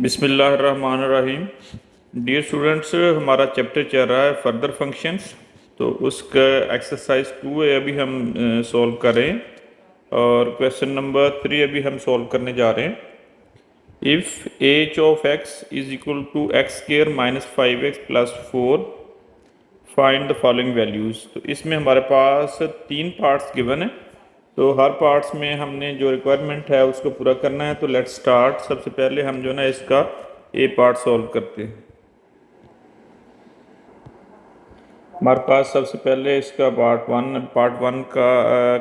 बिस्मिल्लाहिर्रहमानिर्रहीम। Dear students, हमारा chapter चल रहा है फर्दर फंक्शंस। तो उसका एक्सरसाइज 2 है, अभी हम सॉल्व कर रहे हैं और क्वेश्चन नंबर 3 अभी हम सॉल्व करने जा रहे हैं। If h of x is equal to x square minus 5x plus 4 find the following values. तो इसमें हमारे पास 3 पार्ट्स गिवन है, तो हर पार्ट्स में हमने जो रिक्वायरमेंट है उसको पूरा करना है। तो लेट्स स्टार्ट। सबसे पहले हम जो ना इसका ए पार्ट सॉल्व करते हैं। हमारे पास सबसे पहले इसका पार्ट वन का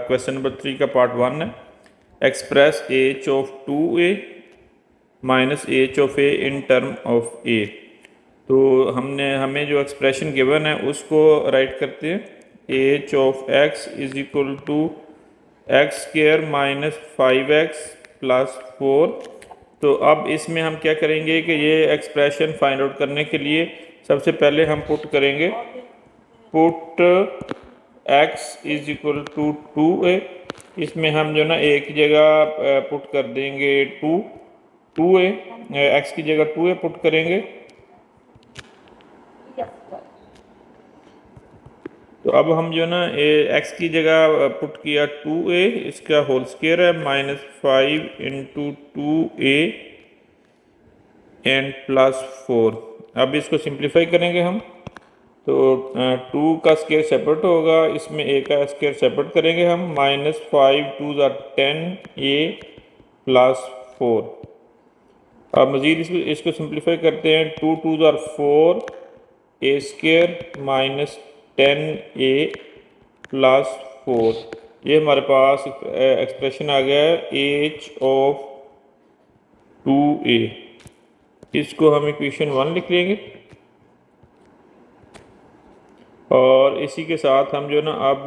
क्वेश्चन नंबर 3 का पार्ट 1 है। Express H of 2a minus H of A in term of A. तो हमें जो एक्सप्रेशन गिवन है उसको राइट करते हैं। H of x is equal to x square minus 5x plus 4। तो अब इसमें हम क्या करेंगे कि ये एक्सप्रेशन फाइंड आउट करने के लिए सबसे पहले हम पुट करेंगे, put x is equal to 2a। इसमें हम जो ना एक की जगह पुट कर देंगे 2a, x की जगह 2a पुट करेंगे। तो अब हम जो ना x की जगह पुट किया 2a, इसका होल स्क्वायर है minus 5 into 2a and plus 4। अब इसको सिंप्लीफाई करेंगे हम, तो 2 का स्क्वायर सेपरेट होगा, इसमें a का स्क्वायर सेपरेट करेंगे हम। Minus 5 2 10a plus 4। अब मज़ीद इसको सिंप्लीफाई करते हैं। 2 2 4 a square minus 10a plus 4। ये हमारे पास एक्सप्रेशन आ गया है एच ऑफ 2a। इसको हम इक्वेशन 1 लिख लेंगे और इसी के साथ हम जो ना अब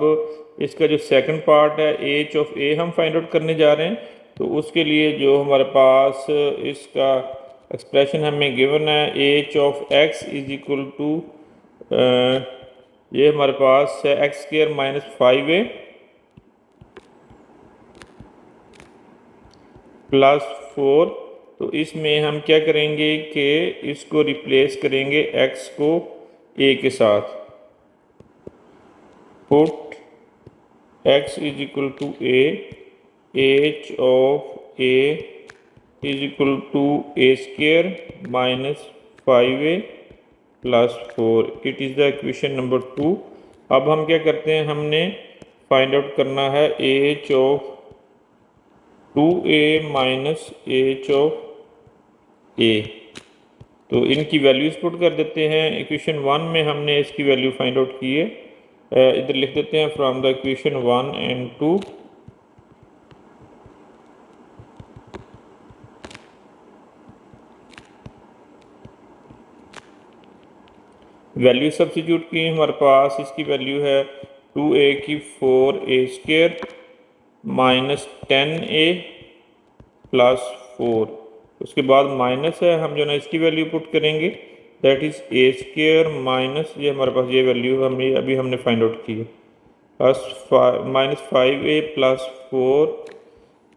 इसका जो सेकंड पार्ट है एच ऑफ ए हम फाइंड आउट करने जा रहे हैं। तो उसके लिए जो हमारे पास इसका एक्सप्रेशन हमें गिवन है h of x is equal to, ये हमारे पास है x square minus 5a plus 4। तो इसमें हम क्या करेंगे कि इसको रिप्लेस करेंगे x को a के साथ। Put x is equal to a, h of a is equal to a square minus 5a plus 4। It is the equation number 2। अब हम क्या करते हैं, हमने फाइंड आउट करना है h of 2a minus H of a। तो इनकी वैल्यूज़ पुट कर देते हैं। इक्वेशन 1 में हमने इसकी वैल्यू फाइंड आउट की है, इधर लिख देते हैं from the equation 1 and 2। Value substitute की हमारे पास, इसकी वैल्यू है 2a की 4a square minus 10a plus 4। उसके बाद माइनस है, हम जो ना इसकी वैल्यू पुट करेंगे, that is a square minus, ये हमारे पास ये वैल्यू हमने फाइंड आउट की है, plus minus 5a plus 4।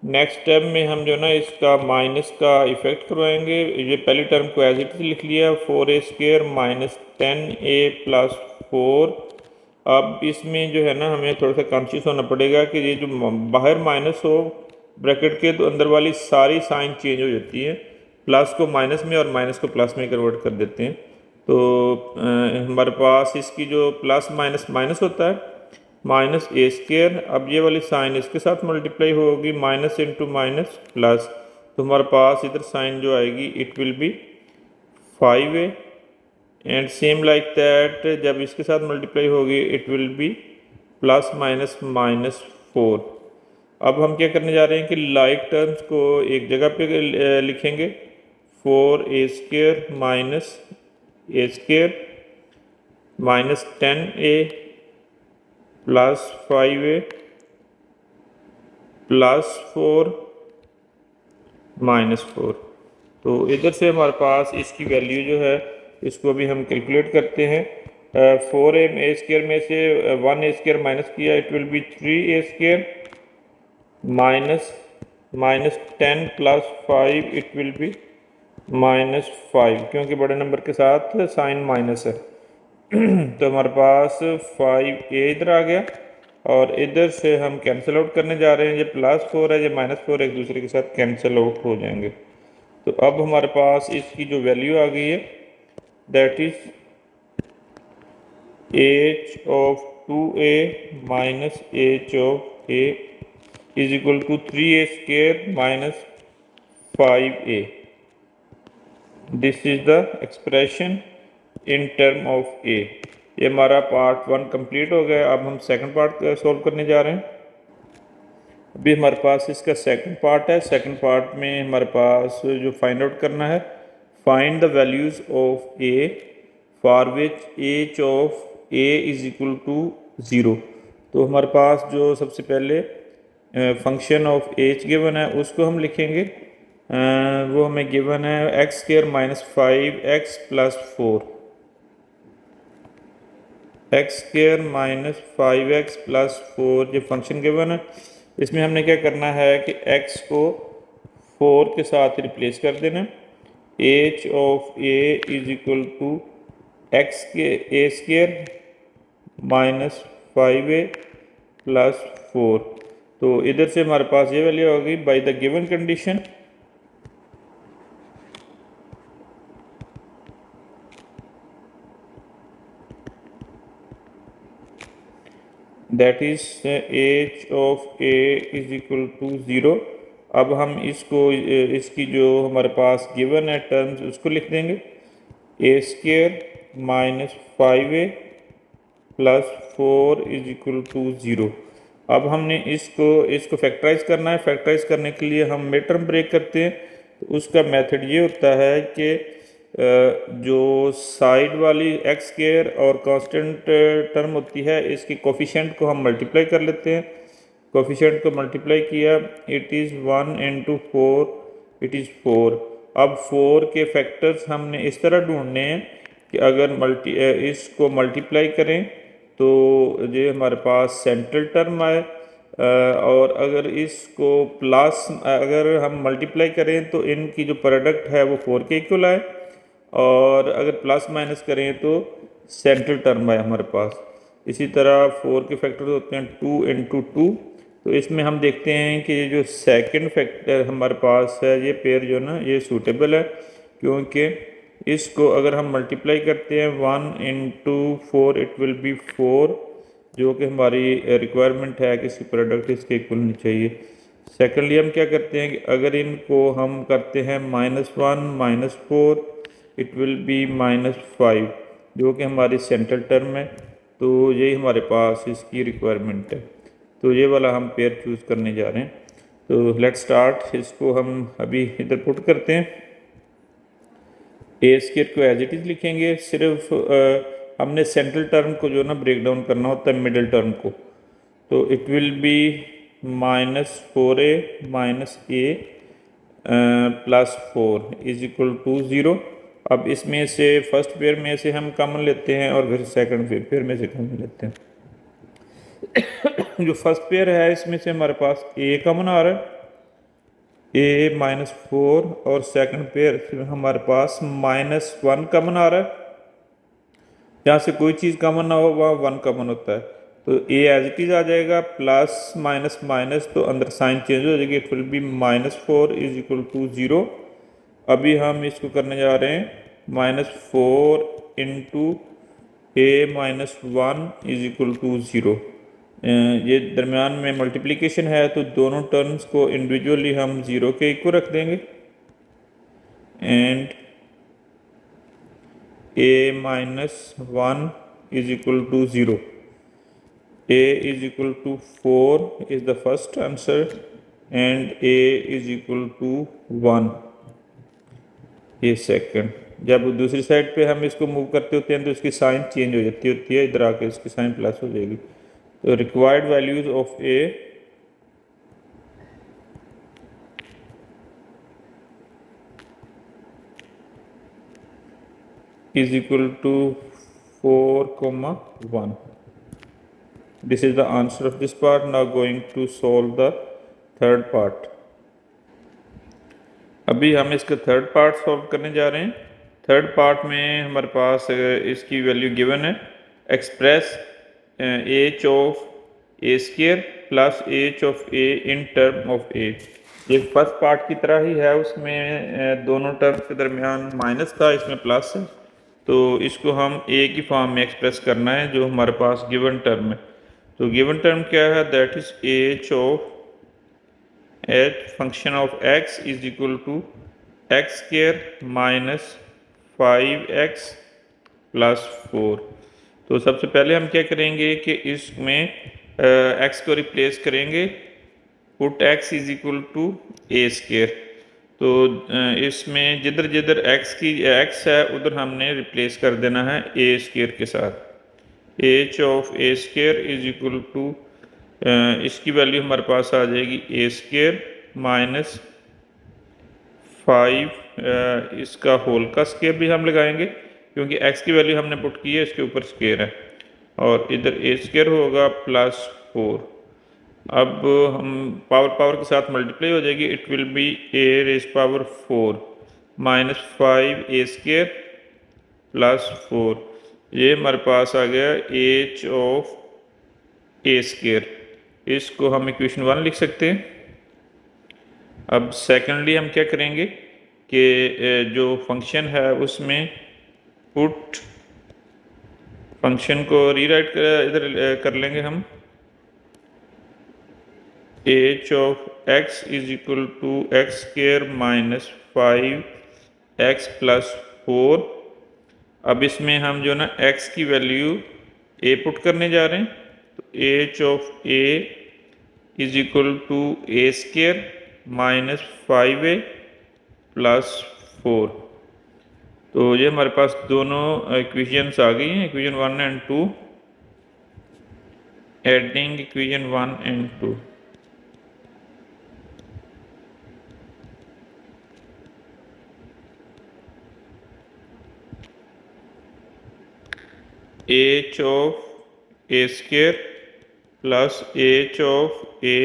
Next step में हम जो ना इसका माइनस का इफेक्ट करवाएंगे। ये पहली टर्म को एज इट इज लिख लिया, 4a square minus 10a plus 4। अब इसमें जो है ना हमें थोड़ा सा कॉन्शियस होना पड़ेगा कि ये जो बाहर माइनस हो ब्रैकेट के, तो अंदर वाली सारी साइन चेंज हो जाती है। प्लस को माइनस में और माइनस को प्लस में कन्वर्ट कर देते हैं। तो हमारे पास इसकी जो प्लस माइनस माइनस होता है, माइनस ए स्क्वायर। अब ये वाली साइन इसके साथ मल्टीप्लाई होगी, माइनस इंटू माइनस प्लस। तो हमारे पास इधर साइन जो आएगी it will B 5a and same like that जब इसके साथ मल्टीप्लाई होगी it will B plus minus minus 4। अब हम क्या करने जा रहे हैं कि लाइक टर्म्स को एक जगह पे लिखेंगे। 4a square minus a square minus 10a plus 5a plus 4 minus 4। तो इधर से हमारे पास इसकी वैल्यू जो है इसको भी हम कैलकुलेट करते हैं। 4a स्क्वायर में से 1a स्क्वायर माइनस किया, it will B 3a square minus 10 plus 5, it will B -5, क्योंकि बड़े नंबर के साथ साइन माइनस है। तो हमारे पास 5a इधर आ गया, और इधर से हम कैंसिल आउट करने जा रहे हैं। ये +4 है, ये -4 एक दूसरे के साथ कैंसिल आउट हो जाएंगे। तो अब हमारे पास इसकी जो वैल्यू आ गई है, that is h of 2a minus h of a is equal to 3a square minus 5a. This is the expression in term of a. ये हमारा पार्ट 1 कंप्लीट हो गया। अब हम सेकंड पार्ट सॉल्व करने जा रहे हैं। अभी हमारे पास इसका सेकंड पार्ट है। सेकंड पार्ट में हमारे पास जो फाइंड आउट करना है, find the values of a for which h of a is equal to 0। तो हमारे पास जो सबसे पहले फंक्शन ऑफ एच गिवन है उसको हम लिखेंगे। वो हमें गिवन है x² -5x + 4, x² -5x + 4 ये फंक्शन गिवन है। इसमें हमने क्या करना है कि x को 4 के साथ रिप्लेस कर देना। h of a is equal to a² -5a + 4। तो इधर से हमारे पास ये वैल्यू आ गई by the given condition. That is h of a is equal to 0। अब हम इसको इसकी जो हमारे पास गिवन है टर्म्स उसको लिख देंगे, a² -5a + 4 is equal to 0। अब हमने इसको फैक्टराइज करना है। फैक्टराइज करने के लिए हम मिड टर्म ब्रेक करते हैं। तो उसका मेथड ये होता है कि जो साइड वाली x² और कांस्टेंट टर्म होती है, इसकी कोफिशिएंट को हम मल्टीप्लाई कर लेते हैं। कोफिशिएंट को मल्टीप्लाई किया, इट इज़ 1 × 4, इट इज़ 4। अब 4 के फैक्टर्स हमने इस तरह ढूंढने हैं कि अगर इसको मल्टीप्लाई करें तो ये हमारे पास सेंट्रल टर्म आए, और अगर इसको प्लस अगर हम मल्टीप्लाई करें तो इनकी जो प्रोडक्ट है वो 4 के इक्वल आए, और अगर प्लस माइनस करें तो सेंट्रल टर्म है हमारे पास। इसी तरह 4 के फैक्टर होते हैं 2 × 2। तो इसमें हम देखते हैं कि ये जो सेकंड फैक्टर हमारे पास है, ये पेयर जो ना ये सूटेबल है, क्योंकि इसको अगर हम मल्टीप्लाई करते हैं 1 × 4 इट विल बी 4, जो कि हमारी रिक्वायरमेंट है कि इसकी प्रोडक्ट इसके इक्वल होनी चाहिए। सेकेंडली हम क्या करते हैं कि अगर इनको हम करते हैं -1 -4 इट विल बी -5, जो कि हमारी सेंट्रल टर्म है। तो यही हमारे पास इसकी रिक्वायरमेंट है। तो ये वाला हम पेयर चूज़ करने जा रहे हैं। तो लेट्स स्टार्ट। इसको हम अभी इधर पुट करते हैं। a² को एज इट इज़ लिखेंगे। सिर्फ हमने सेंट्रल टर्म को जो ना ब्रेक डाउन करना होता है मिडिल टर्म को। तो it will be -4a -a + 4 is equal to 0। अब इसमें से फर्स्ट पेयर में से हम कॉमन लेते हैं और फिर सेकंड पेयर में से कॉमन लेते हैं। जो फर्स्ट पेयर है इसमें से हमारे पास a कॉमन आ रहा है, a -4, और सेकंड पेयर से हमारे पास -1 कॉमन आ रहा है। जहाँ से कोई चीज़ कॉमन ना हो वहाँ 1 कॉमन होता है। तो a एज इट इज़ आ जाएगा, प्लस माइनस माइनस तो अंदर साइन चेंज हो जाएगी, it will be -4 is equal to 0। अभी हम इसको करने जा रहे हैं -4 × a -1 इज इक्वल टू 0। ये दरमियान में मल्टीप्लिकेशन है, तो दोनों टर्म्स को इंडिविजुअली हम 0 के इक्वल रख देंगे। And a -1 is equal to 0। a is equal to 4 is the first answer and a is equal to 1 ये सेकंड। जब दूसरी साइड पे हम इसको मूव करते होते हैं तो इसकी साइन चेंज हो जाती होती है, इधर आके इसकी साइन प्लस हो जाएगी। तो required values of a is equal to 4, 1। This is the answer of this part. Now going to solve the third part. अभी हम इसका थर्ड पार्ट सॉल्व करने जा रहे हैं। थर्ड पार्ट में हमारे पास इसकी वैल्यू गिवन है, express H of A square plus H of A in term of A. ये फर्स्ट पार्ट की तरह ही है, उसमें दोनों टर्म के दरमियान माइनस था, इसमें प्लस है। तो इसको हम ए की फॉर्म में एक्सप्रेस करना है जो हमारे पास गिवन टर्म है। तो गिवन टर्म क्या है, that is h of h function of x is equal to x square minus 5x plus 4। तो सबसे पहले हम क्या करेंगे कि इसमें x को रिप्लेस करेंगे, put x is equal to a square. तो इसमें जिधर जिधर x है उधर हमने रिप्लेस कर देना है ए स्क्र के साथ। H of A square is equal to इसकी वैल्यू हमारे पास आ जाएगी ए स्क्र माइनस 5 इसका होल का स्क्वायर भी हम लगाएंगे क्योंकि x की वैल्यू हमने पुट की है, इसके ऊपर स्क्वायर है, और इधर ए स्क्वायर होगा प्लस 4। अब हम पावर के साथ मल्टीप्लाई हो जाएगी, it will be a raise power 4 minus 5 a square plus 4। ये हमारे पास आ गया एच ऑफ ए स्क्वायर। इसको हम इक्वेशन 1 लिख सकते हैं। अब सेकेंडली हम क्या करेंगे कि जो फंक्शन है उसमें पुट फंक्शन को रीराइट इधर कर लेंगे हम, h of x is equal to x square minus 5x plus 4। अब इसमें हम जो ना x की वैल्यू a पुट करने जा रहे हैं, तो h of a is equal to a square minus 5a plus 4। तो ये हमारे पास दोनों इक्वेशंस आ गई हैं, equation 1 and 2। Adding equation 1 and 2, h of A square plus H of a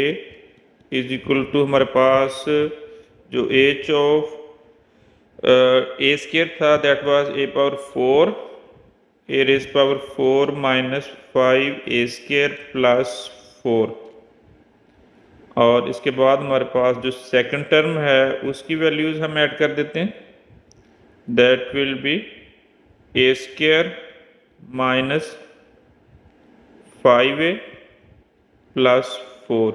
is equal to हमारे पास जो एच ऑफ ए स्क्र था that was a power 4 A raise power 4 minus 5 a square plus 4। और इसके बाद हमारे पास जो सेकंड टर्म है उसकी वैल्यूज हम ऐड कर देते हैं, that will be A square minus 5a plus 4।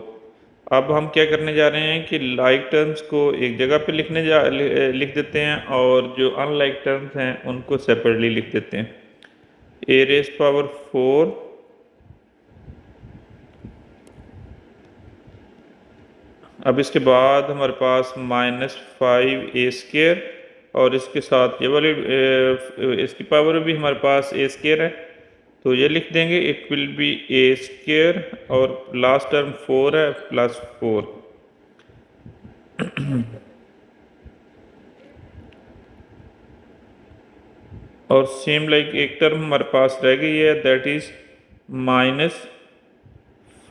अब हम क्या करने जा रहे हैं कि लाइक टर्म्स को एक जगह पे लिख देते हैं और जो अनलाइक टर्म्स हैं उनको सेपरेटली लिख देते हैं। ए रेज पावर 4 अब इसके बाद हमारे पास माइनस 5a स्क्र, और इसके साथ ये वाली इसकी पावर भी हमारे पास ए स्क्र है, तो ये लिख देंगे, it will be A square और लास्ट टर्म 4 है प्लस 4। और सेम लाइक एक टर्म हमारे पास रह गई है, that is minus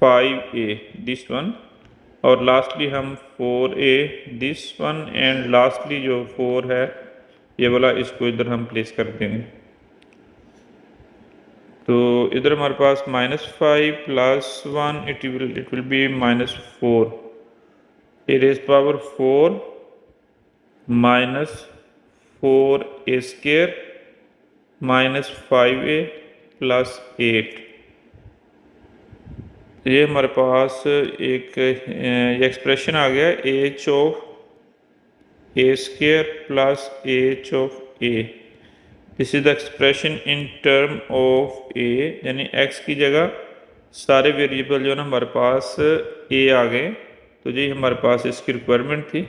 5a this one, और लास्टली हम 4a this one, and lastly जो 4 है ये वाला, इसको इधर हम प्लेस कर देंगे। तो इधर हमारे पास -5 plus 1 it will be -4 A raise power 4 minus 4a square minus 5a plus 8। ये हमारे पास एक एक्सप्रेशन आ गया, H of A square plus H of A. This is the expression in term of A, यानी x की जगह सारे वेरिएबल जो है ना हमारे पास a आ गए। तो ये हमारे पास इसकी रिक्वायरमेंट थी।